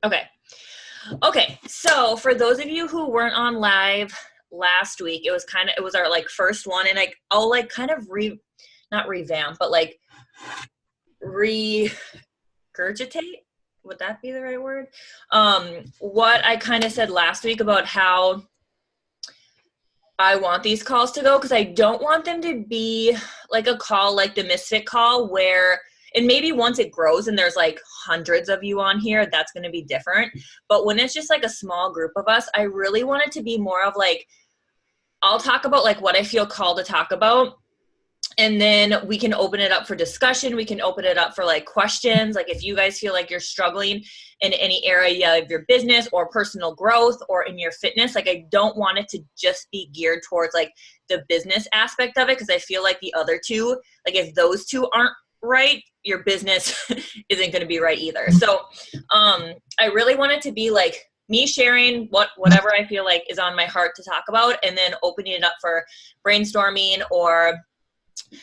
Okay. Okay. So for those of you who weren't on live last week, it was our like first one, and I'll like kind of not revamp, but like regurgitate. Would that be the right word? What I kind of said last week about how I want these calls to go, because I don't want them to be like a call like the Misfit call where, and maybe once it grows and there's like hundreds of you on here, that's going to be different. But when it's just like a small group of us, I really want it to be more of like, I'll talk about like what I feel called to talk about. And then we can open it up for discussion. We can open it up for like questions. Like if you guys feel like you're struggling in any area of your business or personal growth or in your fitness, like I don't want it to just be geared towards like the business aspect of it. Cause I feel like the other two, like if those two aren't right, your business isn't going to be right either. So I really want it to be like me sharing whatever I feel like is on my heart to talk about, and then opening it up for brainstorming. Or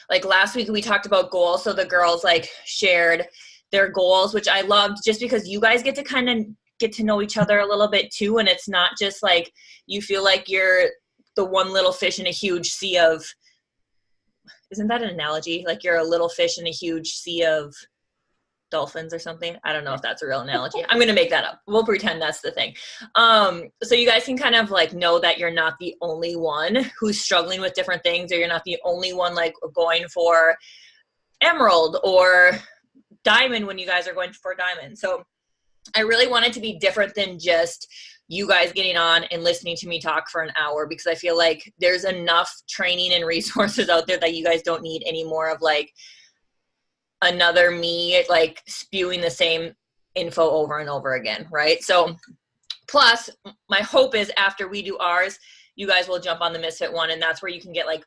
like last week we talked about goals. So the girls like shared their goals, which I loved just because you guys get to kind of get to know each other a little bit too. And it's not just like you feel like you're the one little fish in a huge sea of, isn't that an analogy? Like you're a little fish in a huge sea of dolphins or something. I don't know if that's a real analogy. I'm going to make that up. We'll pretend that's the thing. So you guys can kind of like know that you're not the only one who's struggling with different things, or you're not the only one like going for emerald or diamond when you guys are going for diamond. So I really want it to be different than just you guys getting on and listening to me talk for an hour, because I feel like there's enough training and resources out there that you guys don't need any more of like another me like spewing the same info over and over again, right? So plus my hope is after we do ours, you guys will jump on the Misfit one, and that's where you can get like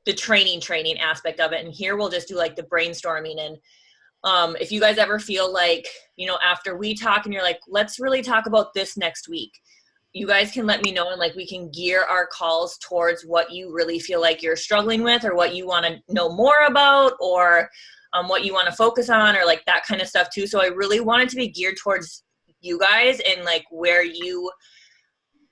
the training aspect of it. And here we'll just do like the brainstorming. And if you guys ever feel like, you know, after we talk and you're like, let's really talk about this next week, you guys can let me know, and like we can gear our calls towards what you really feel like you're struggling with, or what you want to know more about, or what you want to focus on, or like that kind of stuff too. So I really want it to be geared towards you guys, and like where you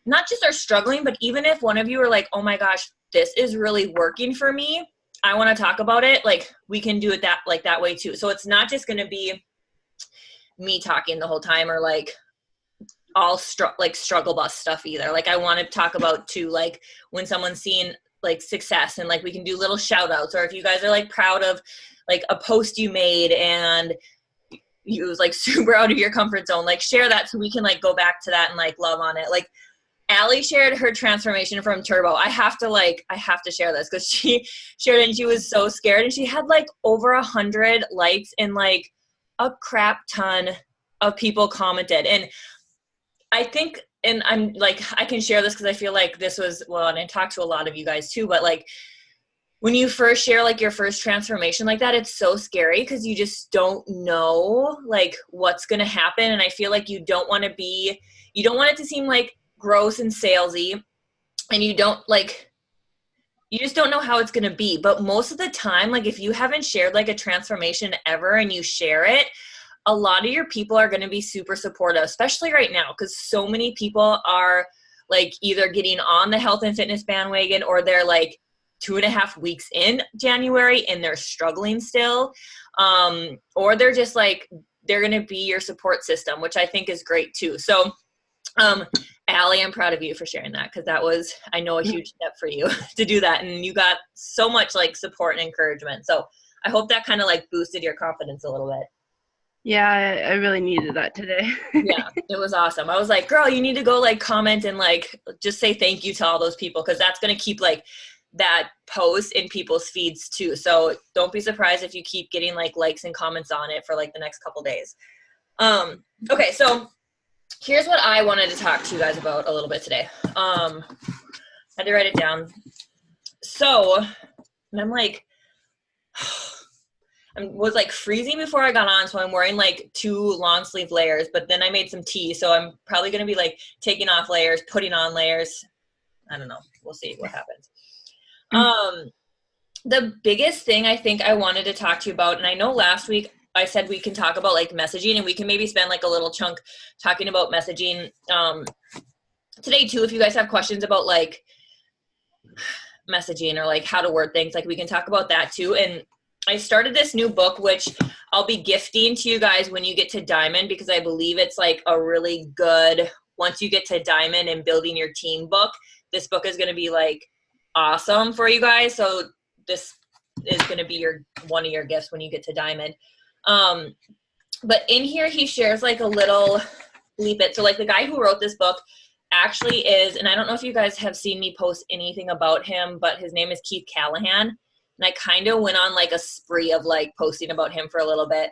not just are struggling, but even if one of you are like, oh my gosh, this is really working for me, I want to talk about it, like we can do it that way too. So it's not just going to be me talking the whole time, or like all struggle bus stuff either. Like I want to talk about too, like when someone's seeing like success, and like we can do little shout outs, or if you guys are like proud of like a post you made and you was like super out of your comfort zone, like share that so we can like go back to that and like love on it. Like Allie shared her transformation from Turbo. I have to share this because she shared it and she was so scared, and she had like over 100 likes and like a crap ton of people commented. And I think, and I'm like, I can share this because I feel like this was, well, and I talked to a lot of you guys too, but like when you first share like your first transformation like that, it's so scary because you just don't know like what's going to happen. And I feel like you don't want it to seem like gross and salesy, and you just don't know how it's going to be. But most of the time, like if you haven't shared like a transformation ever and you share it, a lot of your people are going to be super supportive, especially right now, because so many people are like either getting on the health and fitness bandwagon, or they're like 2.5 weeks in January and they're struggling still. Or they're just like, they're going to be your support system, which I think is great too. So, Allie, I'm proud of you for sharing that, because that was, I know, a huge step for you to do that. And you got so much like support and encouragement. So I hope that kind of like boosted your confidence a little bit. Yeah, I really needed that today. Yeah, it was awesome. I was like, girl, you need to go like comment and like just say thank you to all those people, because that's going to keep like that post in people's feeds too. So don't be surprised if you keep getting like likes and comments on it for like the next couple days. Okay, so here's what I wanted to talk to you guys about a little bit today. I had to write it down. So, and I'm like, I was like freezing before I got on, so I'm wearing like 2 long sleeve layers, but then I made some tea, so I'm probably going to be like taking off layers, putting on layers. I don't know. We'll see what happens. The biggest thing I think I wanted to talk to you about, and I know last week I said we can talk about like messaging, and we can maybe spend like a little chunk talking about messaging today too. If you guys have questions about like messaging or like how to word things, like we can talk about that too. And I started this new book, which I'll be gifting to you guys when you get to Diamond, because I believe it's like a really good, once you get to Diamond and building your team book, this book is going to be like awesome for you guys. So this is going to be one of your gifts when you get to Diamond. But in here, he shares like a little bleep it. So like the guy who wrote this book actually is, and I don't know if you guys have seen me post anything about him, but his name is Keith Callahan. And I kind of went on like a spree of like posting about him for a little bit.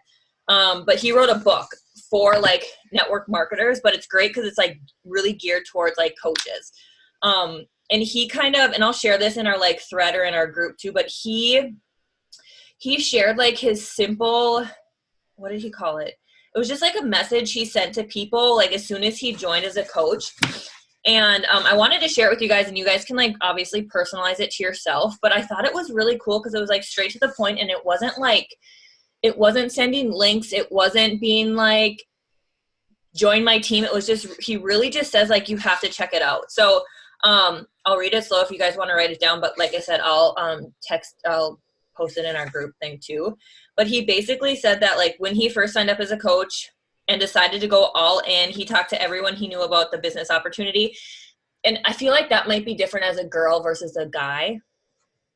But he wrote a book for like network marketers, but it's great because it's like really geared towards like coaches. And he kind of, and I'll share this in our like thread or in our group too, but he shared like his simple, what did he call it? It was just like a message he sent to people like as soon as he joined as a coach. And I wanted to share it with you guys, and you guys can like obviously personalize it to yourself, but I thought it was really cool because it was like straight to the point, and it wasn't sending links. It wasn't being like, join my team. It was just, he really just says like, you have to check it out. So I'll read it slow if you guys want to write it down, but like I said, I'll post it in our group thing too. But he basically said that like when he first signed up as a coach and decided to go all in, he talked to everyone he knew about the business opportunity. And I feel like that might be different as a girl versus a guy.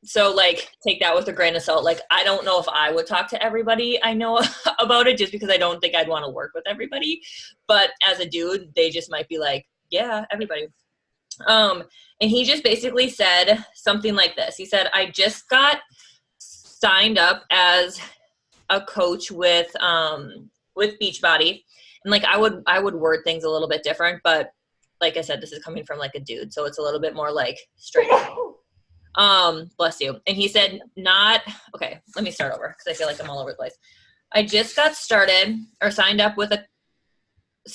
So like take that with a grain of salt. Like, I don't know if I would talk to everybody I know about it, just because I don't think I'd want to work with everybody. But as a dude, they just might be like, yeah, everybody. And he just basically said something like this. He said, I just got signed up as a coach with Beachbody. And like, I would word things a little bit different, but like I said, this is coming from like a dude. So it's a little bit more like straight. Bless you. And he said, okay, let me start over because I feel like I'm all over the place. I just got started or signed up with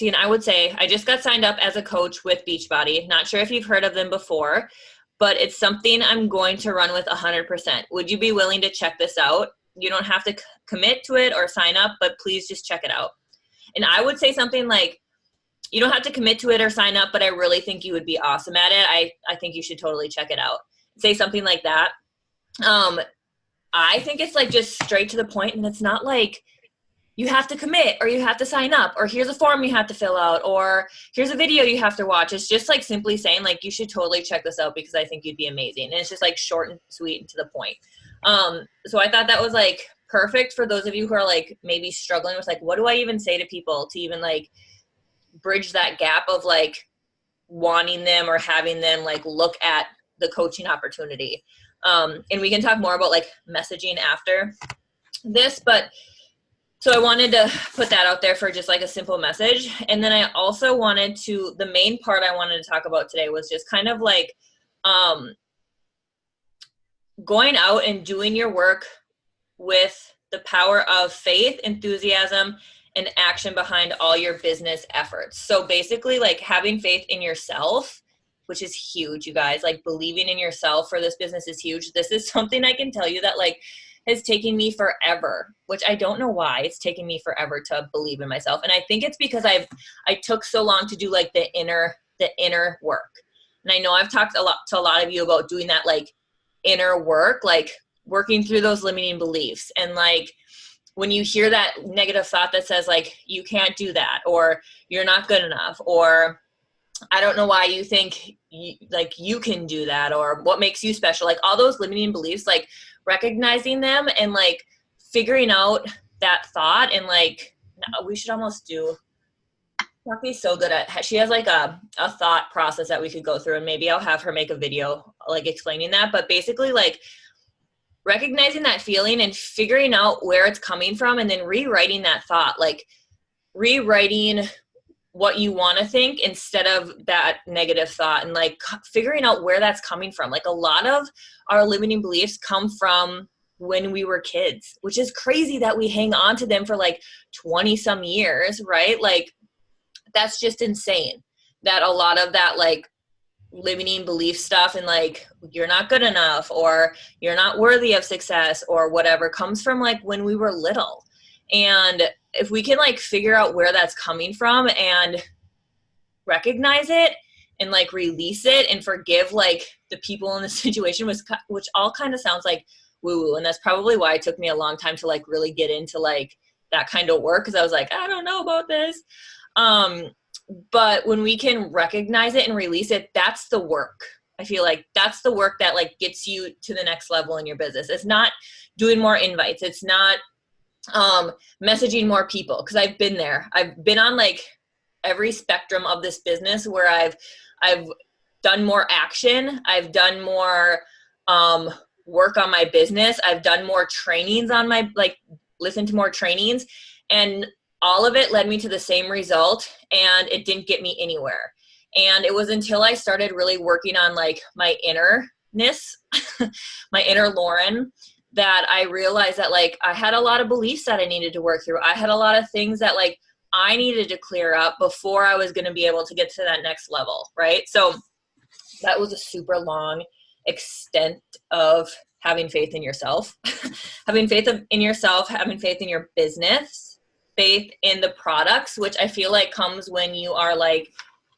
and I would say I just got signed up as a coach with Beachbody. Not sure if you've heard of them before, but it's something I'm going to run with 100%. Would you be willing to check this out? You don't have to commit to it or sign up, but please just check it out. And I would say something like, you don't have to commit to it or sign up, but I really think you would be awesome at it. I think you should totally check it out. Say something like that. I think it's like just straight to the point, and it's not like you have to commit or you have to sign up or here's a form you have to fill out or here's a video you have to watch. It's just like simply saying like, you should totally check this out because I think you'd be amazing. And it's just like short and sweet and to the point. So I thought that was like perfect for those of you who are like maybe struggling with like, what do I even say to people to even like bridge that gap of like wanting them or having them like look at the coaching opportunity. And we can talk more about like messaging after this, but so I wanted to put that out there for just like a simple message. And then I also wanted to, the main part I wanted to talk about today was just kind of like going out and doing your work with the power of faith, enthusiasm, and action behind all your business efforts. So basically like having faith in yourself, which is huge, you guys, like believing in yourself for this business is huge. This is something I can tell you that like has taken me forever, which I don't know why it's taken me forever to believe in myself. And I think it's because I took so long to do like the inner work. And I know I've talked to a lot of you about doing that like inner work, like working through those limiting beliefs. And like when you hear that negative thought that says like, you can't do that, or you're not good enough, or I don't know why you think you can do that, or what makes you special, like all those limiting beliefs, like recognizing them and like figuring out that thought. And like, we should almost do, Rocky's so good at, she has like a thought process that we could go through, and maybe I'll have her make a video like explaining that. But basically like recognizing that feeling and figuring out where it's coming from, and then rewriting that thought, like rewriting what you want to think instead of that negative thought, and like figuring out where that's coming from. Like a lot of our limiting beliefs come from when we were kids, which is crazy that we hang on to them for like 20 some years, right? Like that's just insane that a lot of that like limiting belief stuff and like you're not good enough or you're not worthy of success or whatever comes from like when we were little. And if we can like figure out where that's coming from and recognize it and like release it and forgive like the people in the situation, which all kind of sounds like woo woo. And that's probably why it took me a long time to like really get into like that kind of work. Cause I was like, I don't know about this. But when we can recognize it and release it, that's the work. I feel like that's the work that like gets you to the next level in your business. It's not doing more invites. It's not messaging more people. Cause I've been there. I've been on like every spectrum of this business where I've done more action. I've done more work on my business. I've done more trainings on my, like listened to more trainings, and all of it led me to the same result, and it didn't get me anywhere. And it was until I started really working on like my innerness, my inner Lauren, that I realized that like I had a lot of beliefs that I needed to work through. I had a lot of things that like I needed to clear up before I was going to be able to get to that next level. Right. So that was a super long extent of having faith in yourself, having faith in yourself, having faith in your business, faith in the products, which I feel like comes when you are like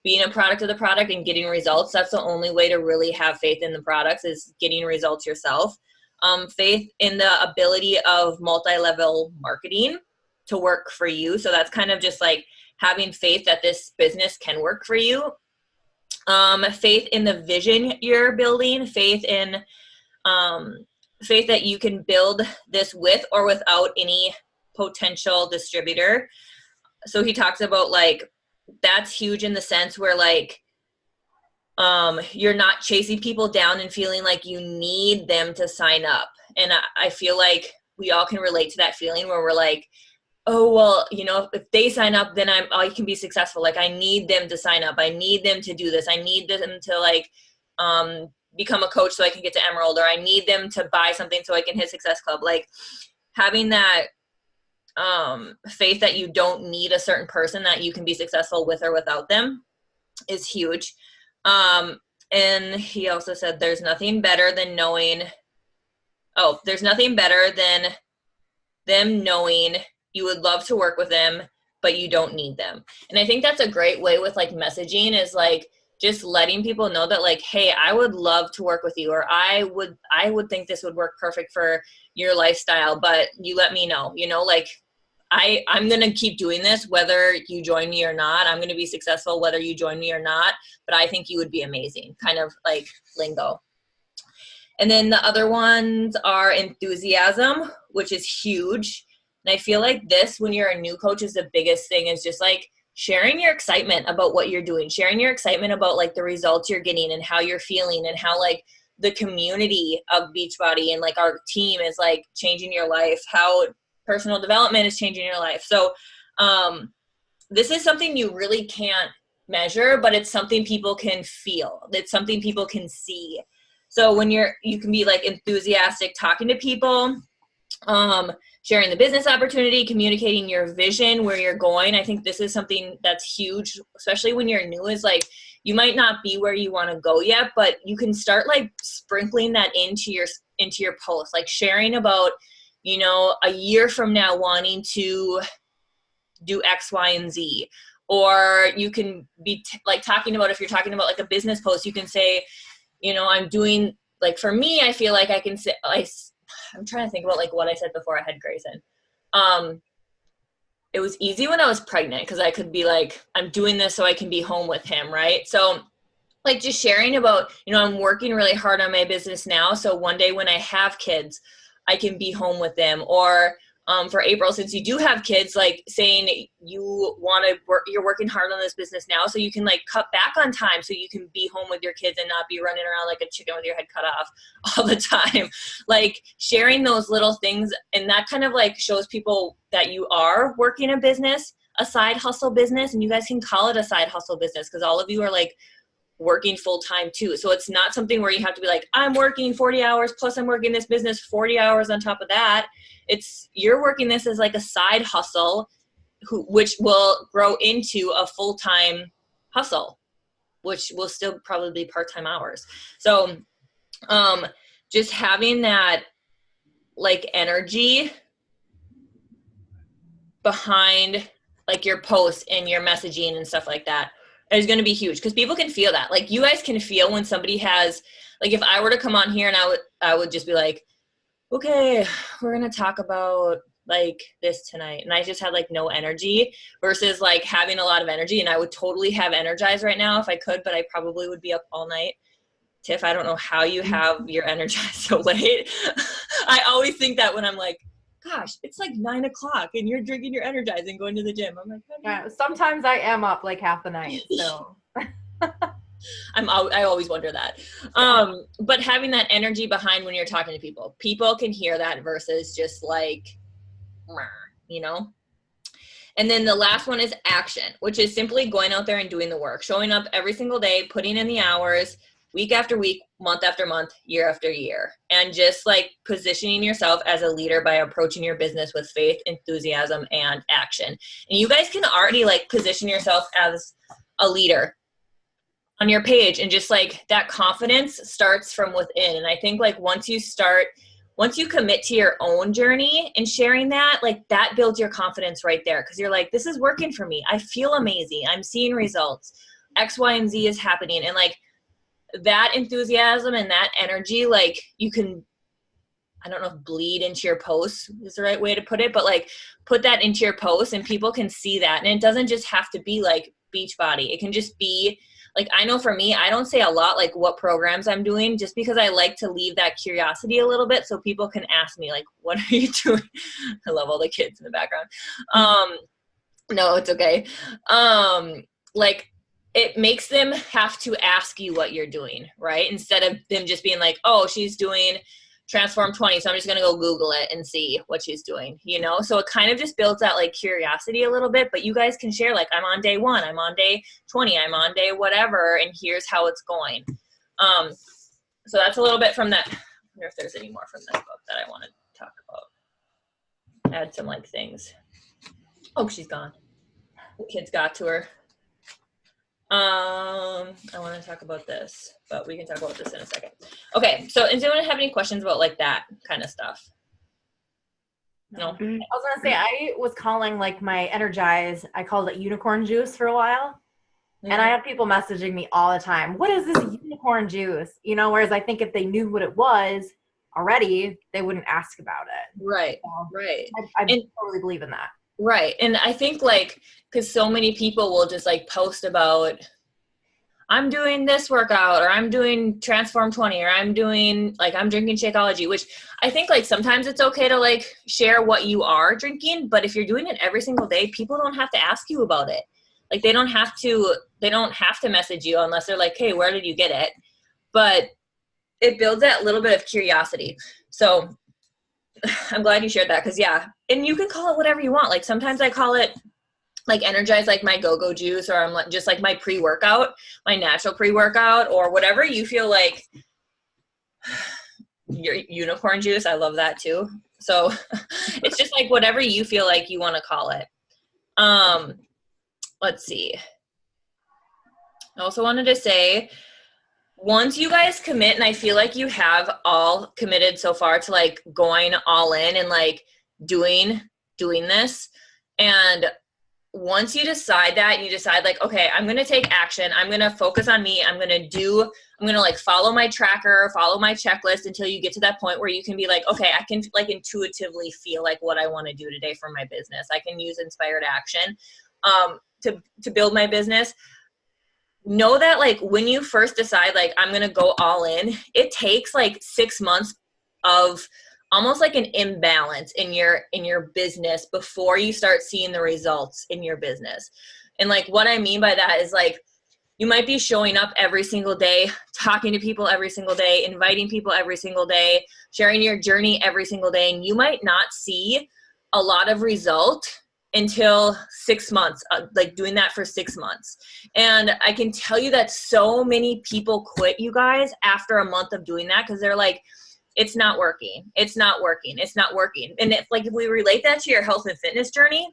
being a product of the product and getting results. That's the only way to really have faith in the products, is getting results yourself. Faith in the ability of multi-level marketing to work for you. So that's kind of just like having faith that this business can work for you. Faith in the vision you're building, faith that you can build this with or without any potential distributor. So he talks about like, that's huge in the sense where like, you're not chasing people down and feeling like you need them to sign up. And I feel like we all can relate to that feeling where we're like, oh, well, you know, if they sign up, then I can be successful. Like I need them to sign up. I need them to do this. I need them to like, become a coach so I can get to Emerald, or I need them to buy something so I can hit Success Club. Like having that, faith that you don't need a certain person, that you can be successful with or without them, is huge. And he also said, there's nothing better than them knowing you would love to work with them, but you don't need them. And I think that's a great way with like messaging, is like just letting people know that like, hey, I would love to work with you, or I would think this would work perfect for your lifestyle, but you let me know, you know, like I'm going to keep doing this whether you join me or not. I'm going to be successful whether you join me or not, but I think you would be amazing, kind of like lingo. And then the other ones are enthusiasm, which is huge. And I feel like this, when you're a new coach, is the biggest thing, is just like sharing your excitement about what you're doing, sharing your excitement about like the results you're getting and how you're feeling, and how like the community of Beachbody and like our team is like changing your life, how personal development is changing your life. So this is something you really can't measure, but it's something people can feel. It's something people can see. So when you can be like enthusiastic talking to people, sharing the business opportunity, communicating your vision, where you're going. I think this is something that's huge, especially when you're new, is like, you might not be where you want to go yet, but you can start like sprinkling that into your post, like sharing about, you know, a year from now wanting to do X, Y, and Z. Or you can be like talking about, if you're talking about like a business post, you can say, you know, I'm doing, like for me, I feel like I can say, I'm trying to think about like what I said before I had Grayson. It was easy when I was pregnant, because I could be like, I'm doing this so I can be home with him, right? So like just sharing about, you know, I'm working really hard on my business now, so one day when I have kids, I can be home with them. Or for April, since you do have kids, like saying you want to work, you're working hard on this business now, so you can like cut back on time so you can be home with your kids and not be running around like a chicken with your head cut off all the time. Like sharing those little things, and that kind of like shows people that you are working a business, a side hustle business, and you guys can call it a side hustle business, because all of you are like working full time too. So it's not something where you have to be like, I'm working 40 hours plus I'm working this business 40 hours on top of that. It's, you're working this as like a side hustle, which will grow into a full-time hustle, which will still probably be part-time hours. So just having that like energy behind like your posts and your messaging and stuff like that is going to be huge, because people can feel that. Like you guys can feel when somebody has, like if I were to come on here and I would just be like, okay, we're going to talk about like this tonight, and I just had like no energy, versus like having a lot of energy. And I would totally have energized right now if I could, but I probably would be up all night. Tiff, I don't know how you have your energized so late. I always think that when I'm like, gosh, it's like 9 o'clock and you're drinking your Energize and going to the gym. I'm like, yeah, sometimes I am up like half the night. So I always wonder that. But having that energy behind when you're talking to people, people can hear that versus just like, you know? And then the last one is action, which is simply going out there and doing the work, showing up every single day, putting in the hours, week after week, month after month, year after year, and just like positioning yourself as a leader by approaching your business with faith, enthusiasm, and action. And you guys can already like position yourself as a leader on your page, and just like that confidence starts from within. And I think like once you commit to your own journey and sharing that, like that builds your confidence right there. Cause you're like, this is working for me. I feel amazing. I'm seeing results. X, Y, and Z is happening. And like that enthusiasm and that energy, like you can, I don't know if bleed into your posts is the right way to put it, but like put that into your posts and people can see that. And it doesn't just have to be like Beachbody. It can just be like, I know for me, I don't say a lot like what programs I'm doing, just because I like to leave that curiosity a little bit so people can ask me like, what are you doing? I love all the kids in the background. No, it's okay. Like it makes them have to ask you what you're doing, right? Instead of them just being like, oh, she's doing Transform 20, so I'm just going to go Google it and see what she's doing, you know? So it kind of just builds that like curiosity a little bit, but you guys can share like, I'm on day 1, I'm on day 20, I'm on day whatever, and here's how it's going. So that's a little bit from that. I wonder if there's any more from that book that I want to talk about. Add some like things. Oh, she's gone. The kids got to her. I want to talk about this, but we can talk about this in a second. Okay, so does anyone have any questions about like that kind of stuff? No? I was gonna say, I was calling like my Energize, I called it unicorn juice for a while. And I have people messaging me all the time, what is this unicorn juice? You know, whereas I think if they knew what it was already, they wouldn't ask about it. Right, So right. I totally believe in that. Right. And I think like, because so many people will just like post about, I'm doing this workout, or I'm doing Transform 20, or I'm doing like, I'm drinking Shakeology, which I think like sometimes it's okay to like share what you are drinking, but if you're doing it every single day, people don't have to ask you about it. Like they don't have to message you unless they're like, hey, where did you get it? But it builds that little bit of curiosity. So I'm glad you shared that, because yeah, and you can call it whatever you want. Like sometimes I call it like Energize, like my go-go juice, or I'm like just like my pre-workout, my natural pre-workout, or whatever you feel like. Your unicorn juice, I love that too. So it's just like whatever you feel like you want to call it. Let's see. I also wanted to say, once you guys commit, and I feel like you have all committed so far to like going all in and like doing this, and once you decide that, and you decide like, okay, I'm going to take action, I'm going to focus on me, I'm going to like follow my tracker, follow my checklist until you get to that point where you can be like, okay, I can like intuitively feel like what I want to do today for my business. I can use inspired action to build my business. Know that like when you first decide like I'm going to go all in, it takes like 6 months of almost like an imbalance in your business before you start seeing the results in your business. And like what I mean by that is like you might be showing up every single day, talking to people every single day, inviting people every single day, sharing your journey every single day, and you might not see a lot of result until 6 months, like doing that for 6 months. And I can tell you that so many people quit, you guys, after a month of doing that, because they're like, it's not working. It's not working. It's not working. And if we relate that to your health and fitness journey,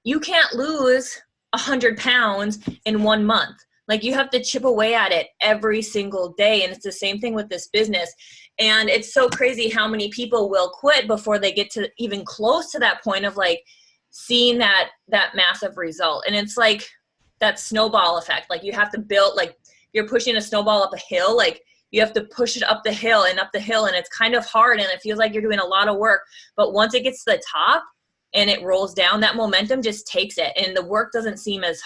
you can't lose 100 pounds in 1 month. Like you have to chip away at it every single day. And it's the same thing with this business. And it's so crazy how many people will quit before they get to even close to that point of like seeing that massive result. And it's like that snowball effect. Like you have to build, like you're pushing a snowball up a hill, like you have to push it up the hill and up the hill, and it's kind of hard and it feels like you're doing a lot of work. But once it gets to the top and it rolls down, that momentum just takes it. And the work doesn't seem as,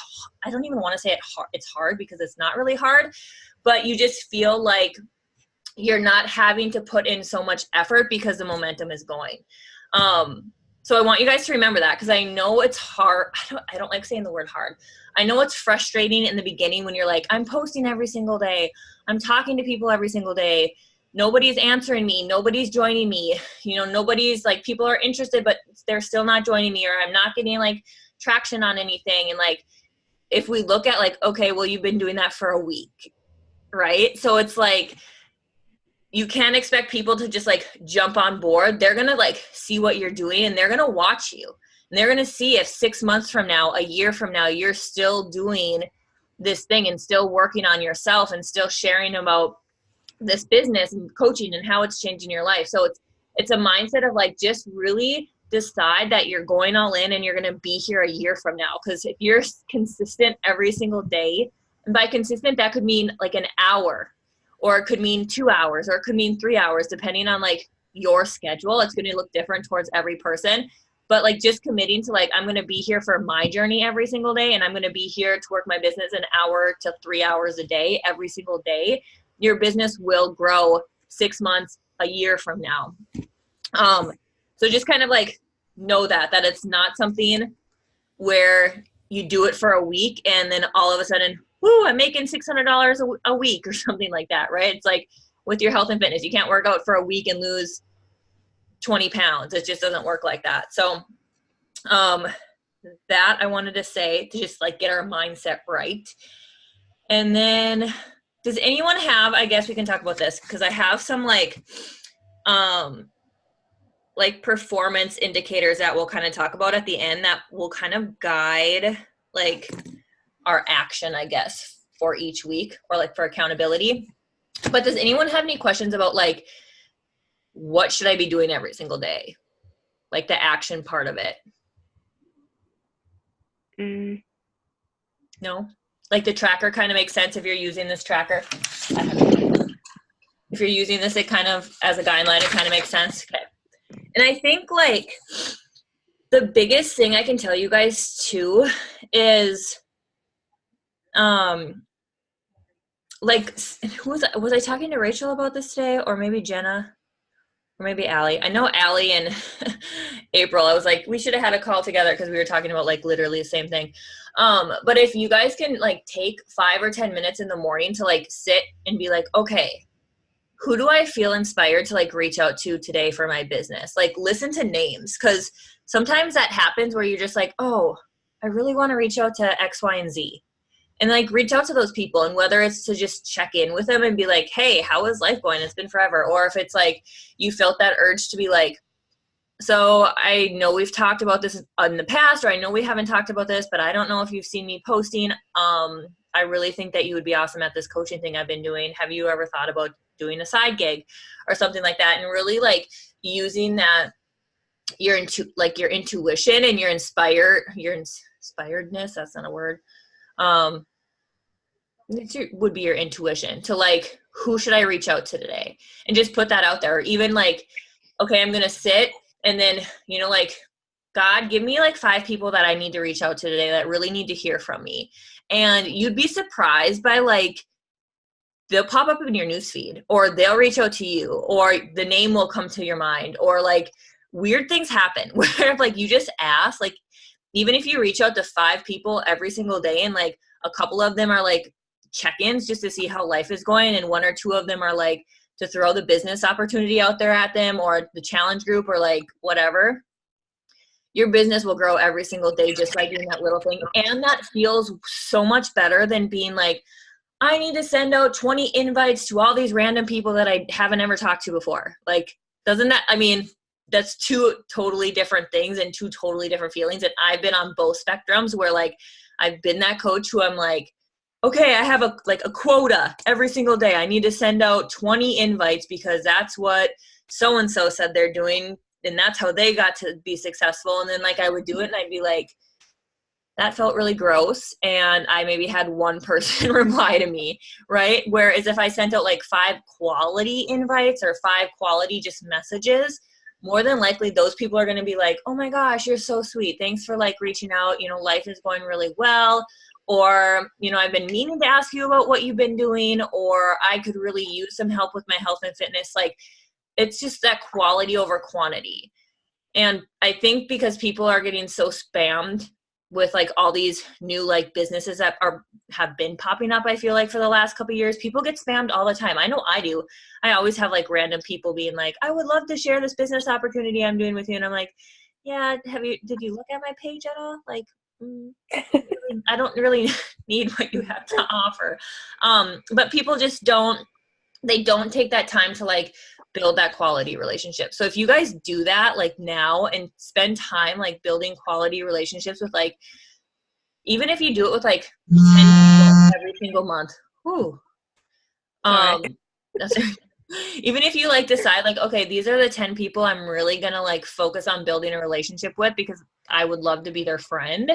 I don't even want to say it's hard because it's not really hard, but you just feel like you're not having to put in so much effort because the momentum is going. So I want you guys to remember that, because I know it's hard. I don't like saying the word hard. I know it's frustrating in the beginning when you're like, I'm posting every single day. I'm talking to people every single day. Nobody's answering me. Nobody's joining me. You know, nobody's like, people are interested, but they're still not joining me, or I'm not getting like traction on anything. And like, if we look at like, okay, well, you've been doing that for a week, right? So it's like, you can't expect people to just like jump on board. They're going to like see what you're doing, and they're going to watch you, and they're going to see if 6 months from now, a year from now, you're still doing this thing and still working on yourself and still sharing about this business and coaching and how it's changing your life. So it's a mindset of like, just really decide that you're going all in and you're going to be here a year from now. Because if you're consistent every single day, and by consistent, that could mean like an hour, or it could mean 2 hours, or it could mean 3 hours, depending on like your schedule. It's going to look different towards every person. But like just committing to like, I'm going to be here for my journey every single day, and I'm going to be here to work my business an hour to 3 hours a day, every single day. Your business will grow 6 months, a year from now. So just kind of like know that it's not something where you do it for a week and then all of a sudden, woo, I'm making $600 a week or something like that, right? It's like with your health and fitness, you can't work out for a week and lose 20 pounds. It just doesn't work like that. So that I wanted to say, to just like get our mindset right. And then does anyone have, I guess we can talk about this, because I have some like performance indicators that we'll kind of talk about at the end that will kind of guide like our action, I guess, for each week, or like for accountability. But does anyone have any questions about like, what should I be doing every single day? Like the action part of it. No? Like the tracker kind of makes sense if you're using this tracker. If you're using this, it kind of, as a guideline, it kind of makes sense. Okay. And I think like the biggest thing I can tell you guys too is, like, was I talking to Rachel about this today, or maybe Jenna, or maybe Allie? I know Allie and April, I was like, we should have had a call together because we were talking about like literally the same thing. But if you guys can like take 5 or 10 minutes in the morning to like sit and be like, okay, who do I feel inspired to like reach out to today for my business? Like listen to names, because sometimes that happens where you're just like, oh, I really want to reach out to X, Y, and Z. And like reach out to those people, and whether it's to just check in with them and be like, hey, how is life going? It's been forever. Or if it's like you felt that urge to be like, so I know we've talked about this in the past, or I know we haven't talked about this, but I don't know if you've seen me posting. I really think that you would be awesome at this coaching thing I've been doing. Have you ever thought about doing a side gig or something like that? And really like using that, your intuition and your inspiredness, that's not a word. Would be your intuition to like, who should I reach out to today? And just put that out there. Or even like, okay, I'm going to sit and then, you know, like, God, give me like 5 people that I need to reach out to today that really need to hear from me. And you'd be surprised by like, they'll pop up in your newsfeed, or they'll reach out to you, or the name will come to your mind, or like weird things happen where if like you just ask, like, even if you reach out to 5 people every single day and like a couple of them are like check-ins just to see how life is going, and 1 or 2 of them are like to throw the business opportunity out there at them, or the challenge group, or like whatever, your business will grow every single day just by doing that little thing. And that feels so much better than being like, I need to send out 20 invites to all these random people that I haven't ever talked to before. Like, doesn't that, I mean, that's 2 totally different things and 2 totally different feelings. And I've been on both spectrums where like, I've been that coach who I'm like, okay, I have a quota every single day. I need to send out 20 invites because that's what so-and-so said they're doing and that's how they got to be successful. And then like I would do it and I'd be like, that felt really gross. And I maybe had one person reply to me, right? Whereas if I sent out like 5 quality invites or 5 quality just messages, more than likely those people are going to be like, oh my gosh, you're so sweet. Thanks for like reaching out. You know, life is going really well. Or, you know, I've been meaning to ask you about what you've been doing, or I could really use some help with my health and fitness. Like, it's just that quality over quantity. And I think because people are getting so spammed with like all these new like businesses that have been popping up, I feel like for the last couple of years, people get spammed all the time. I know I do. I always have like random people being like, I would love to share this business opportunity I'm doing with you. And I'm like, yeah, did you look at my page at all? Like, I don't really need what you have to offer. But people just don't take that time to like build that quality relationship. So if you guys do that like now and spend time like building quality relationships with like, even if you do it with like 10 people every single month, even if you like decide like, okay, these are the 10 people I'm really gonna like focus on building a relationship with because I would love to be their friend,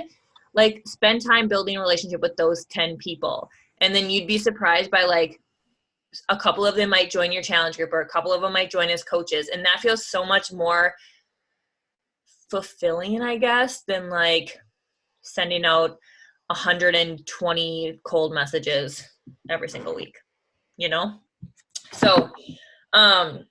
like spend time building a relationship with those 10 people. And then you'd be surprised by like, a couple of them might join your challenge group or a couple of them might join as coaches. And that feels so much more fulfilling, I guess, than like sending out 120 cold messages every single week, you know? So, I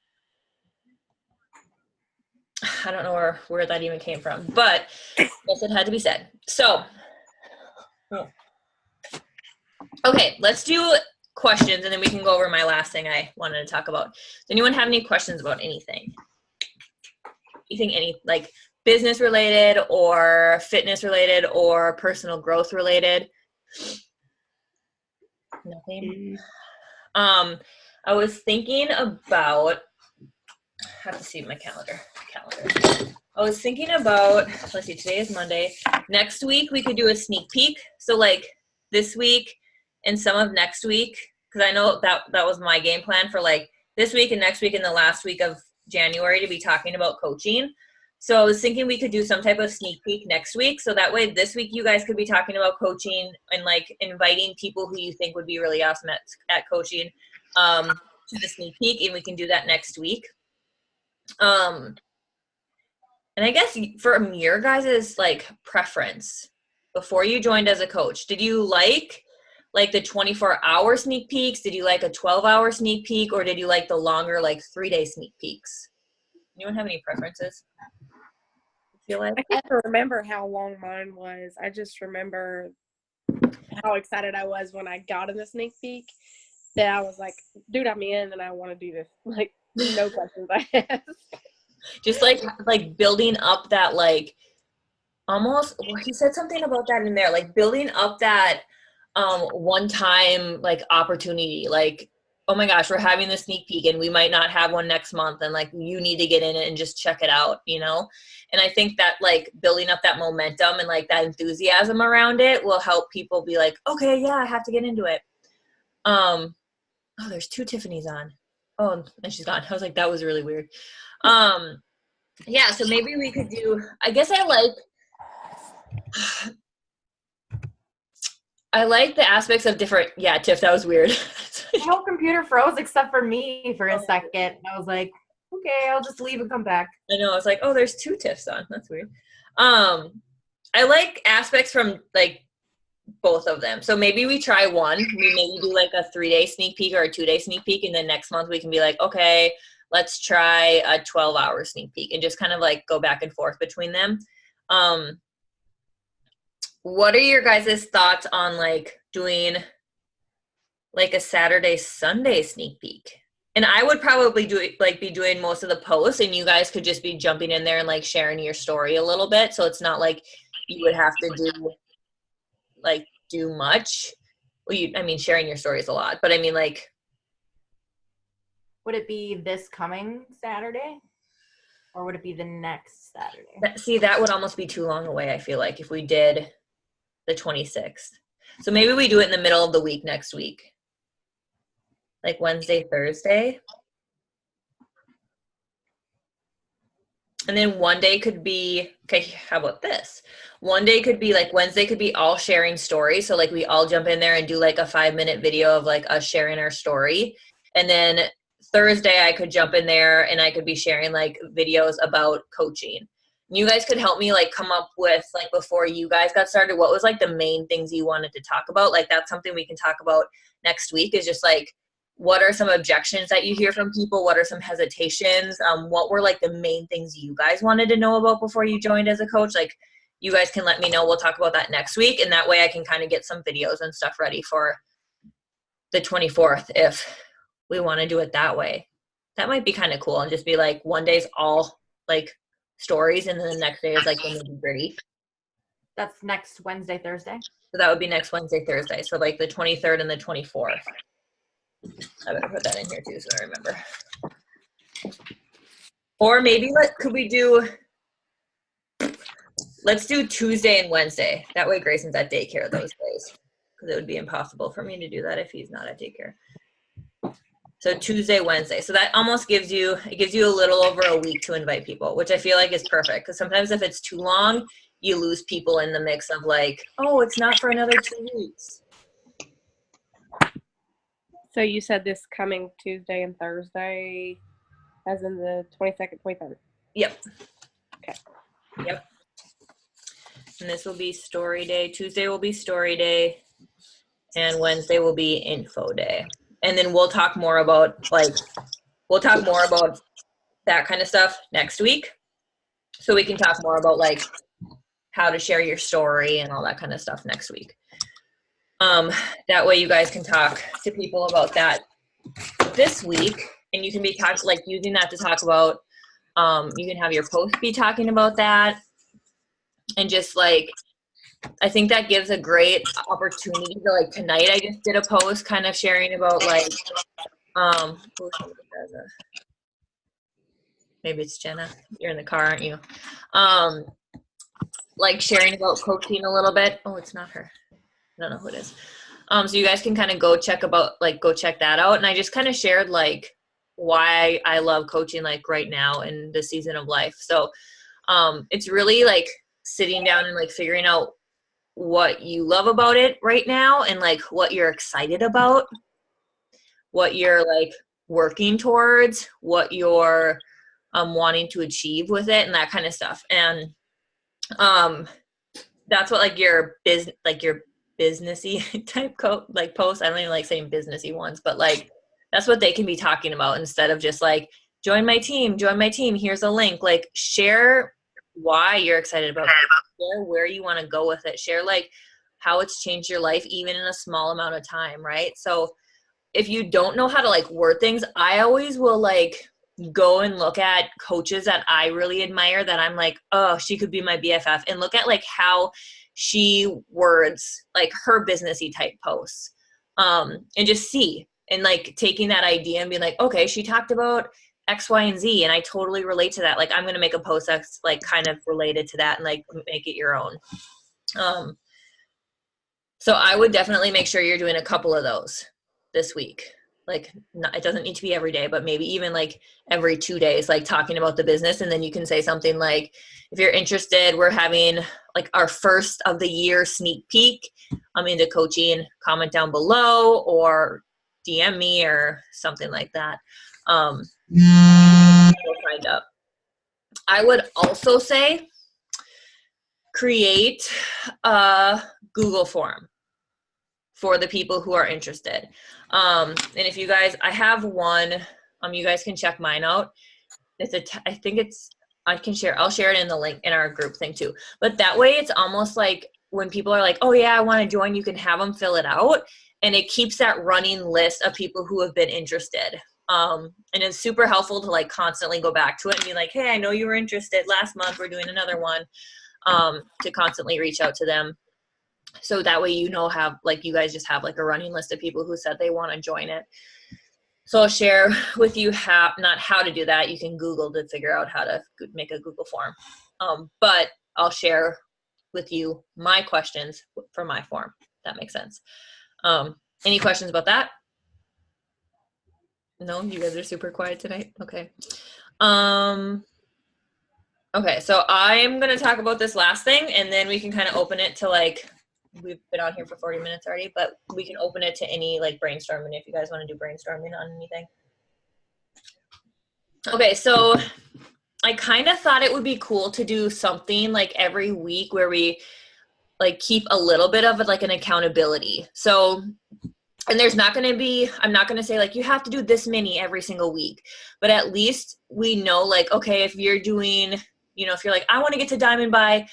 don't know where that even came from, but I guess it had to be said. So, okay, let's do questions and then we can go over my last thing I wanted to talk about. Does anyone have any questions about anything? Any like business related or fitness related or personal growth related? Nothing. I was thinking about, I have to see my calendar. I was thinking about, let's see, today is Monday. Next week we could do a sneak peek. So like this week and some of next week, because I know that was my game plan for like this week and next week and the last week of January to be talking about coaching. So I was thinking we could do some type of sneak peek next week. So that way this week you guys could be talking about coaching and like inviting people who you think would be really awesome at coaching to the sneak peek, and we can do that next week. And I guess for your guys' like preference before you joined as a coach, did you like the 24-hour sneak peeks? Did you like a 12-hour sneak peek, or did you like the longer like 3-day sneak peeks? Anyone have any preferences? Feel like? I can't remember how long mine was. I just remember how excited I was when I got in the sneak peek that I was like, dude, I'm in and I want to do this. Like, no questions I asked. Just like building up that like almost, he said something about that in there, like building up that one time like opportunity, like, oh my gosh, we're having the sneak peek and we might not have one next month, and like you need to get in it and just check it out, you know? And I think that like building up that momentum and like that enthusiasm around it will help people be like, okay, yeah, I have to get into it. Oh, there's 2 Tiffany's on. Oh, and she's gone. I was like, that was really weird. Yeah, so maybe we could do, I guess I like the aspects of different, yeah, Tiff, that was weird. The whole computer froze except for me for a second. I was like, okay, I'll just leave and come back. I know, I was like, oh, there's 2 Tiffs on. That's weird. I like aspects from like both of them. So maybe we try one. We maybe do like a 3-day sneak peek or a 2-day sneak peek, and then next month we can be like, okay, let's try a 12-hour sneak peek and just kind of like go back and forth between them. What are your guys' thoughts on like doing like a Saturday, Sunday sneak peek? And I would probably be doing most of the posts, and you guys could just be jumping in there and like sharing your story a little bit. So it's not like you would have to do much. Well, sharing your story is a lot, but I mean like. Would it be this coming Saturday? Or would it be the next Saturday? See, that would almost be too long away, I feel like, if we did the 26th. So maybe we do it in the middle of the week next week. Like Wednesday, Thursday. And then one day could be, okay, how about this? One day could be like Wednesday could be all sharing stories. So like we all jump in there and do like a 5-minute video of like us sharing our story. And then Thursday I could jump in there and I could be sharing like videos about coaching. You guys could help me like come up with like before you guys got started, what was like the main things you wanted to talk about? Like that's something we can talk about next week is just like, what are some objections that you hear from people? What are some hesitations? What were like the main things you guys wanted to know about before you joined as a coach? Like you guys can let me know. We'll talk about that next week. And that way I can kind of get some videos and stuff ready for the 24th if we want to do it that way. That might be kind of cool and just be like one day's all like stories and then the next day is like the nitty-gritty. That's next Wednesday, Thursday. So that would be next Wednesday, Thursday. So like the 23rd and the 24th. I better put that in here too so I remember. Or maybe let's do Tuesday and Wednesday. That way Grayson's at daycare those days. Because it would be impossible for me to do that if he's not at daycare. So Tuesday, Wednesday. So that almost gives you a little over a week to invite people, which I feel like is perfect. Because sometimes if it's too long, you lose people in the mix of like, oh, it's not for another 2 weeks. So you said this coming Tuesday and Thursday, as in the 22nd, 23rd? Yep. Okay. Yep. And this will be story day. Tuesday will be story day. And Wednesday will be info day. And then we'll talk more about that kind of stuff next week. So we can talk more about like how to share your story and all that kind of stuff next week. That way you guys can talk to people about that this week and you can be using that to talk about, you can have your post be talking about that and just like, I think that gives a great opportunity to like tonight I just did a post kind of sharing about like, maybe it's Jenna, you're in the car, aren't you? Like sharing about coaching a little bit. Oh, it's not her. I don't know who it is. So you guys can kind of go check that out. And I just kind of shared like why I love coaching like right now in the season of life. So it's really like sitting down and like figuring out what you love about it right now and like what you're excited about, what you're like working towards, what you're wanting to achieve with it and that kind of stuff. And that's what like your businessy type posts. I don't even like saying businessy ones, but like that's what they can be talking about instead of just like join my team, here's a link. Like share why you're excited about it. Share where you want to go with it. Share like how it's changed your life even in a small amount of time, right? So if you don't know how to like word things, I always will like go and look at coaches that I really admire that I'm like, oh, she could be my BFF, and look at like how she words like her businessy type posts, and just see and like taking that idea and being like, okay, she talked about X, Y, and Z, and I totally relate to that. Like I'm going to make a post that's like kind of related to that and like make it your own. So I would definitely make sure you're doing a couple of those this week. Like it doesn't need to be every day, but maybe even like every 2 days, like talking about the business. And then you can say something like, if you're interested, we're having like our first of the year sneak peek. I'm into coaching, comment down below or DM me or something like that. Find up. I would also say create a Google form for the people who are interested. And if you guys, I have one, you guys can check mine out. I'll share it in the link in our group thing too. But that way it's almost like when people are like, oh yeah, I want to join, you can have them fill it out. And it keeps that running list of people who have been interested. And it's super helpful to like constantly go back to it and be like, hey, I know you were interested last month. We're doing another one, to constantly reach out to them. So that way, you guys just have like a running list of people who said they want to join it. So I'll share with you not how to do that. You can Google to figure out how to make a Google form. But I'll share with you my questions for my form. If that makes sense. Any questions about that? No, you guys are super quiet tonight. Okay. Okay, so I'm going to talk about this last thing, and then we can kind of open it to like, we've been on here for 40 minutes already, but we can open it to any like brainstorming if you guys want to do brainstorming on anything. Okay, so I kind of thought it would be cool to do something like every week where we like keep a little bit of like an accountability. So, and there's not going to be, I'm not going to say like you have to do this many every single week, but at least we know like, okay, if you're doing, you know, if you're like, I want to get to Diamond by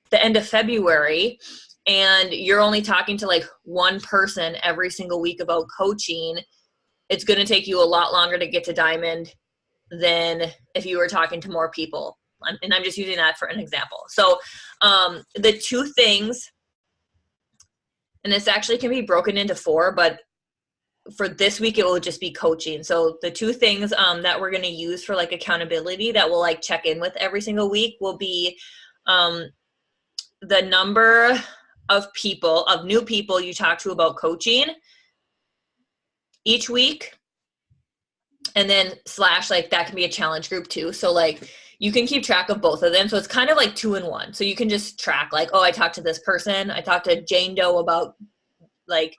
the end of February, and you're only talking to like one person every single week about coaching, it's going to take you a lot longer to get to Diamond than if you were talking to more people. And I'm just using that for an example. So the two things, and this actually can be broken into 4, but for this week, it will just be coaching. So the two things that we're going to use for like accountability that we'll like check in with every single week will be the number of people, of new people you talk to about coaching each week. And then / like that can be a challenge group too. So like you can keep track of both of them. So it's kind of like 2 in 1. So you can just track like, oh, I talked to this person. I talked to Jane Doe about like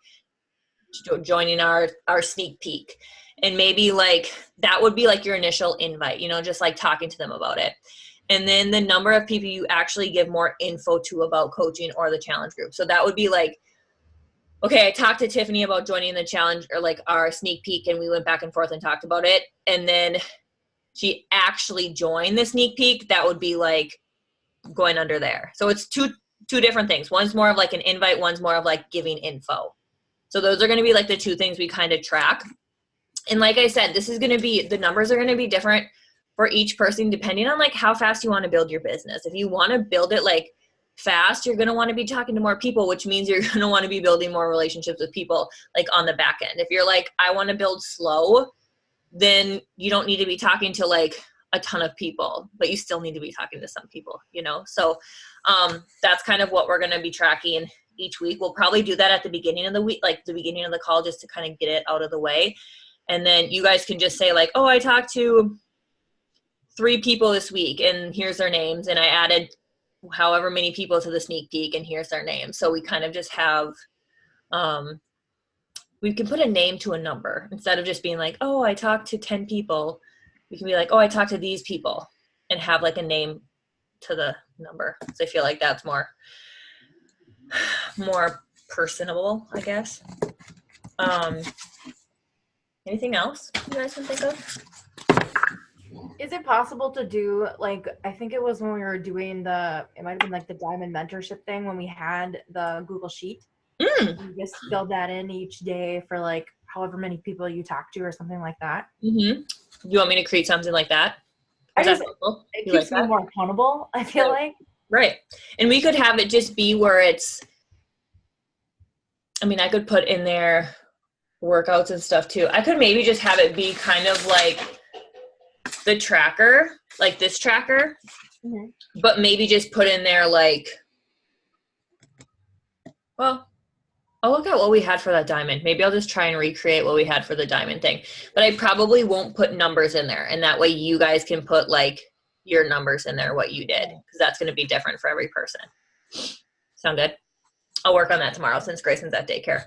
joining our sneak peek. And maybe like that would be like your initial invite, you know, just like talking to them about it. And then the number of people you actually give more info to about coaching or the challenge group. So that would be like, okay, I talked to Tiffany about joining the challenge or like our sneak peek, and we went back and forth and talked about it. And then she actually joined the sneak peek. That would be like going under there. So it's two different things. One's more of like an invite. One's more of like giving info. So those are going to be like the two things we kind of track. And like I said, this is going to be, the numbers are going to be different for each person depending on like how fast you want to build your business. If you want to build it like fast, you're going to want to be talking to more people, which means you're going to want to be building more relationships with people like on the back end. If you're like, I want to build slow, then you don't need to be talking to like a ton of people, but you still need to be talking to some people, you know? So that's kind of what we're going to be tracking each week. We'll probably do that at the beginning of the week, like the beginning of the call, just to kind of get it out of the way. And then you guys can just say like, oh, I talked to 3 people this week and here's their names. And I added however many people to the sneak peek and here's their names. So we kind of just have, we can put a name to a number instead of just being like, oh, I talked to 10 people. We can be like, oh, I talked to these people, and have like a name to the number. So I feel like that's more personable, I guess. Anything else you guys can think of? Is it possible to do like, I think it was when we were doing it might have been like the Diamond mentorship thing when we had the Google Sheet. You just fill that in each day for like however many people you talk to or something like that. Mm-hmm. You want me to create something like that? It keeps me more accountable, I feel like. Right. And we could have it just be where it's, I mean, I could put in there workouts and stuff too. I could maybe just have it be kind of like the tracker, like this tracker, but maybe just put in there like, well, I'll look at what we had for that diamond. Maybe I'll just try and recreate what we had for the diamond thing. But I probably won't put numbers in there. And that way you guys can put like your numbers in there, what you did, because that's going to be different for every person. Sound good? I'll work on that tomorrow since Grayson's at daycare.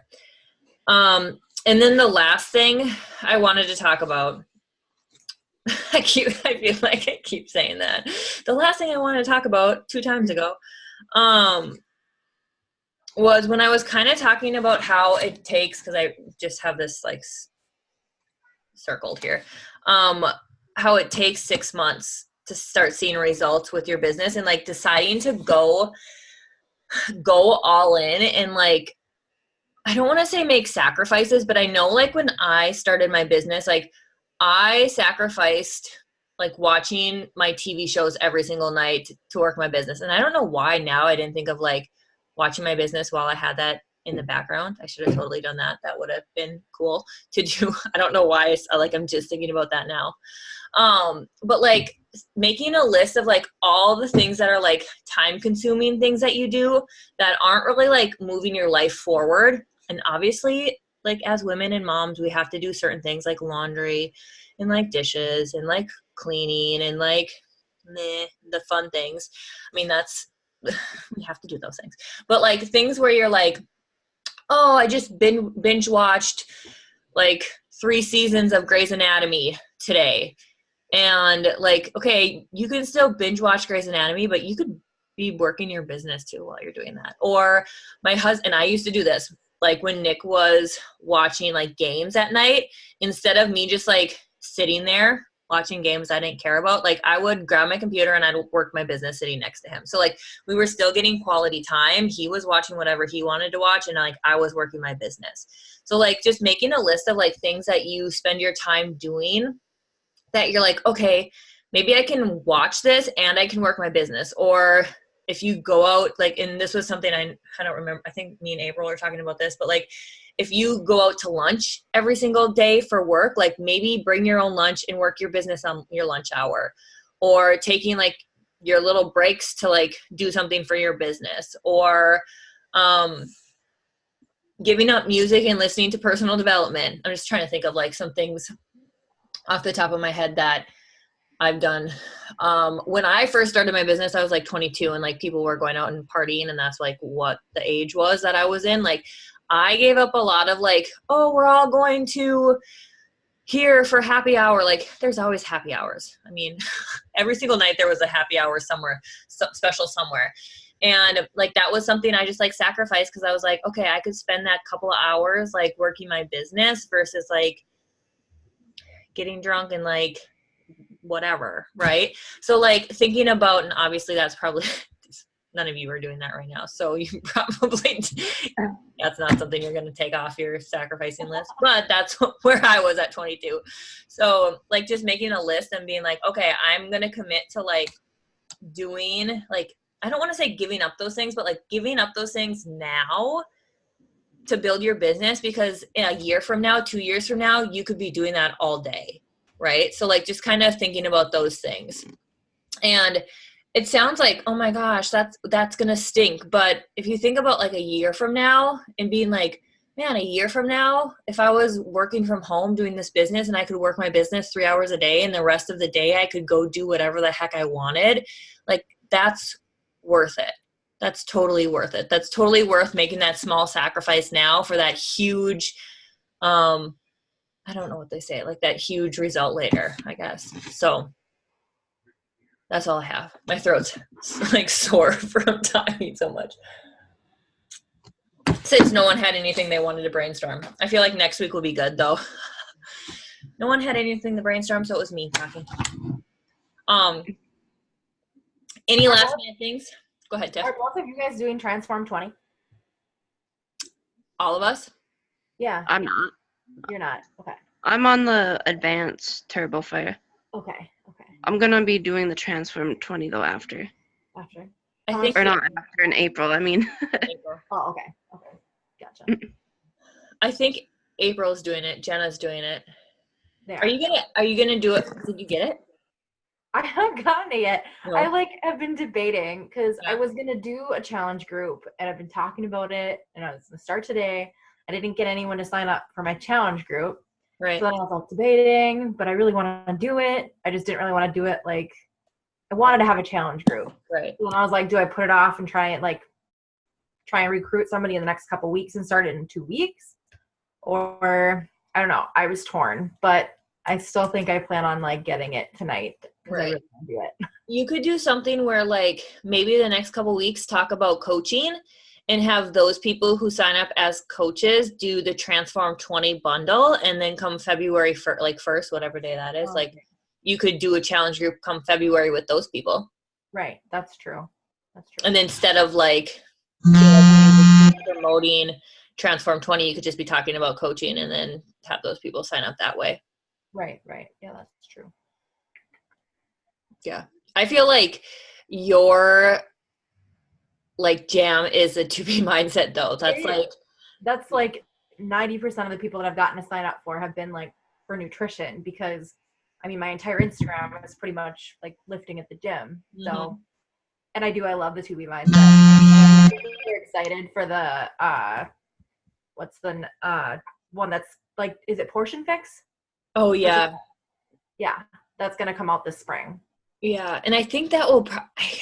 And then the last thing I wanted to talk about, I feel like I keep saying that. The last thing I wanted to talk about 2 times ago, was when I was kind of talking about how it takes, because I just have this like circled here, how it takes 6 months to start seeing results with your business, and like deciding to go all in, and like, I don't want to say make sacrifices, but I know like when I started my business, like I sacrificed like watching my TV shows every single night to work my business. And I don't know why now I didn't think of like watching my business while I had that in the background. I should have totally done that. That would have been cool to do. I don't know why. I'm just thinking about that now. But like making a list of like all the things that are like time consuming things that you do that aren't really like moving your life forward. And obviously like as women and moms, we have to do certain things like laundry and like dishes and like cleaning and like meh, the fun things. I mean, that's, we have to do those things. But like things where you're like, oh, I just binge watched like 3 seasons of Grey's Anatomy today. And like, okay, you can still binge watch Grey's Anatomy, but you could be working your business too while you're doing that. Or my husband, I used to do this, like when Nick was watching like games at night, instead of me just like sitting there watching games I didn't care about, like I would grab my computer and I'd work my business sitting next to him. So like we were still getting quality time. He was watching whatever he wanted to watch, and like I was working my business. So like just making a list of like things that you spend your time doing that you're like, okay, maybe I can watch this and I can work my business. Or if you go out, like, and this was something I don't remember, I think me and April are talking about this, but like if you go out to lunch every single day for work, like maybe bring your own lunch and work your business on your lunch hour, or taking like your little breaks to like do something for your business, or giving up music and listening to personal development. I'm just trying to think of like some things off the top of my head that I've done. When I first started my business, I was like 22, and like people were going out and partying, and that's like what the age was that I was in. Like I gave up a lot of like, oh, we're all going to here for happy hour. Like there's always happy hours. I mean, every single night there was a happy hour somewhere, special somewhere. And like that was something I just like sacrificed, because I was like, okay, I could spend that couple of hours like working my business versus like getting drunk and like whatever, right? So like thinking about, and obviously that's probably none of you are doing that right now, so you probably that's not something you're going to take off your sacrificing list, but that's where I was at 22. So like just making a list and being like, okay, I'm going to commit to like doing, like, I don't want to say giving up those things, but like giving up those things now to build your business, because in a year from now, 2 years from now, you could be doing that all day, right? So like just kind of thinking about those things. And it sounds like, oh my gosh, that's going to stink. But if you think about like a year from now and being like, man, a year from now, if I was working from home doing this business and I could work my business 3 hours a day and the rest of the day I could go do whatever the heck I wanted, like that's worth it. That's totally worth it. That's totally worth making that small sacrifice now for that huge, I don't know what they say, like that huge result later, I guess. So that's all I have. My throat's like sore from talking so much. Since no one had anything they wanted to brainstorm. I feel like next week will be good though. No one had anything to brainstorm, so it was me talking. Any last minute things? Go ahead, Tiff. Are both of you guys doing Transform 20? All of us? Yeah. I'm not. You're not. Okay. I'm on the advanced Turbo Fire. Okay. I'm going to be doing the Transform 20 though after. After. I think Or not after, in April, I mean. Oh, okay. Gotcha. I think April's doing it. Jenna's doing it. There. Are you gonna do it? Did you get it? I haven't gotten it yet. No. I like have been debating, because Yeah. I was gonna do a challenge group, and I've been talking about it, and I was gonna start today. I didn't get anyone to sign up for my challenge group. Right. So then I was all debating, but I really want to do it. I just didn't really want to do it. Like, I wanted to have a challenge group. Right. So then I was like, do I put it off and try and recruit somebody in the next couple weeks and start it in 2 weeks? Or I don't know. I was torn, but I still think I plan on like getting it tonight. Right. I really want to do it. You could do something where like maybe the next couple weeks talk about coaching, and have those people who sign up as coaches do the Transform 20 bundle, and then come February for like 1st, whatever day that is, like you could do a challenge group come February with those people. Right. That's true. And then instead of like promoting Transform 20, you could just be talking about coaching and then have those people sign up that way. Right. Yeah, that's true. Yeah. I feel like your like jam is a 2B mindset though. That's like 90% of the people that I've gotten to sign up for have been like for nutrition, because I mean my entire Instagram is pretty much like lifting at the gym. So and I love the 2B mindset. I'm super excited for the what's the one that's like, is it Portion Fix? Oh yeah. Yeah, that's gonna come out this spring. Yeah, and I think that will.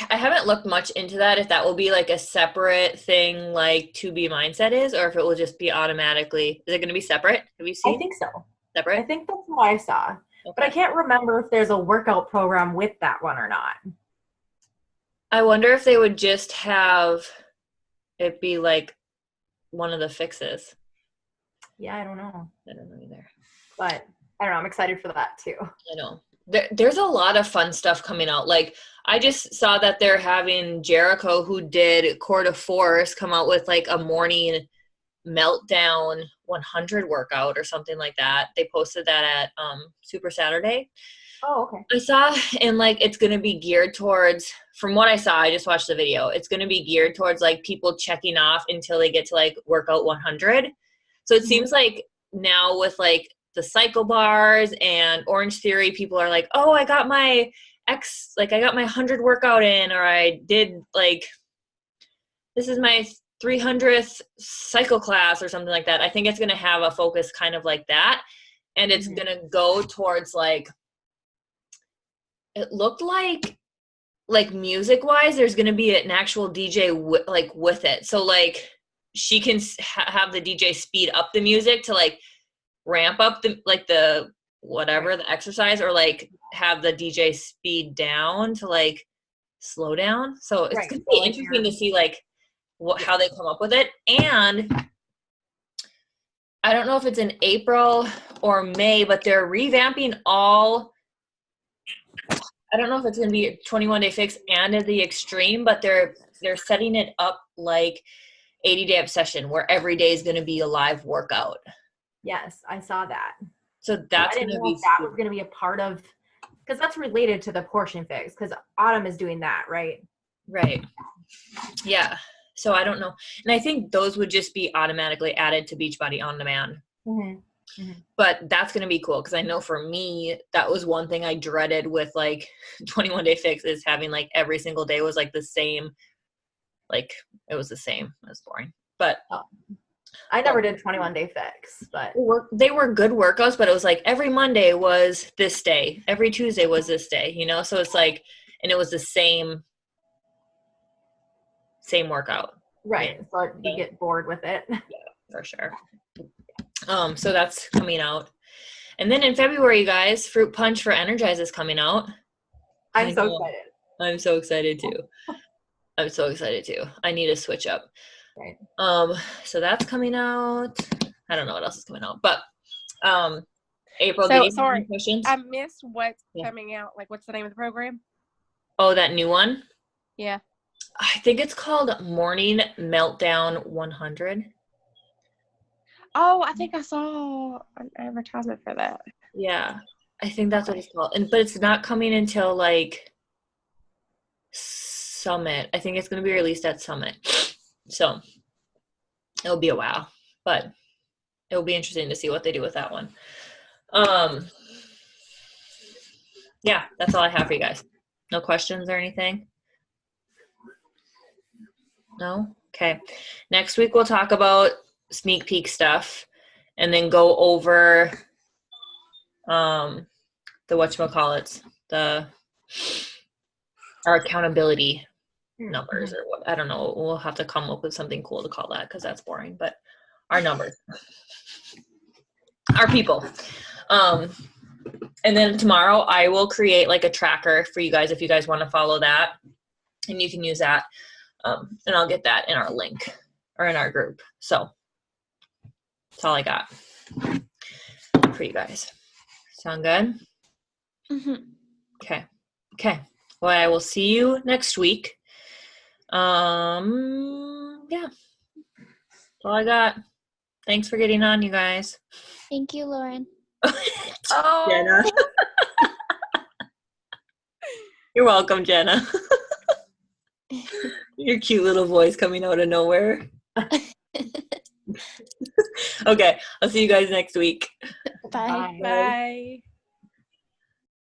I haven't looked much into that. If that will be like a separate thing, like 2B Mindset is, or if it will just be automatically. Is it going to be separate? Have you I seen think so. I separate? think that's what I saw. But I can't remember if there's a workout program with that one or not. I wonder if they would just have it be like one of the fixes. Yeah, I don't know. I don't know either. But I don't know. I'm excited for that too. I know. There's a lot of fun stuff coming out. Like, I just saw that they're having Jericho, who did Core de Force, come out with like a morning meltdown 100 workout or something like that. They posted that at Super Saturday. Oh, okay. I saw, and like it's going to be geared towards, from what I saw, I just watched the video, it's going to be geared towards like people checking off until they get to like workout 100. So it seems like now with like the cycle bars and Orange Theory, people are like, oh, I got my I got my 100 workout in, or I did like, this is my 300th cycle class or something like that. I think it's going to have a focus kind of like that. And it's going to go towards like, it looked like music wise, there's going to be an actual DJ with it. So like she can have the DJ speed up the music to like ramp up the whatever, the exercise, or like have the DJ speed down to like slow down. So it's going to be interesting to see like how they come up with it. And I don't know if it's in April or May, but they're revamping all, I don't know if it's going to be 21 Day Fix and at the extreme, but they're setting it up like 80 Day Obsession, where every day is going to be a live workout. Yes, I saw that. So that's going to be, that was going to be a part of, because that's related to the portion fix, because Autumn is doing that, right? Right. Yeah. So I don't know. And I think those would just be automatically added to Beachbody On Demand. But that's going to be cool, because I know for me, that was one thing I dreaded with like 21 Day Fix, is having like every single day was like the same. Like it was the same. It was boring. But I never did 21 Day Fix, but they were good workouts, but it was like every Monday was this day, every Tuesday was this day, you know? So it's like, and it was the same workout. Right. So you get bored with it. Yeah, for sure. So that's coming out. And then in February, you guys, Fruit Punch for Energize is coming out. I'm so excited. I'm so excited too. I need to switch up. Right. So that's coming out. I don't know what else is coming out, but April. So sorry, questions? I missed what's coming out. Like, what's the name of the program? Oh, that new one? Yeah. I think it's called Morning Meltdown 100. Oh, I think I saw an advertisement for that. Yeah, I think that's what it's called. But it's not coming until like Summit. I think it's going to be released at Summit. So it'll be a while, but it'll be interesting to see what they do with that one. Yeah, that's all I have for you guys. No questions or anything? No? Okay. Next week we'll talk about sneak peek stuff and then go over the whatchamacallits, our accountability numbers, or what, I don't know. We'll have to come up with something cool to call that, because that's boring, but our numbers, our people. And then tomorrow I will create like a tracker for you guys if you guys want to follow that, and you can use that. And I'll get that in our link or in our group. So that's all I got for you guys. Sound good? Okay. Well, I will see you next week. Yeah, that's all I got. Thanks for getting on, you guys. Thank you, Lauren. Jenna. You're welcome, Jenna. Your cute little voice coming out of nowhere. Okay, I'll see you guys next week. Bye. Bye.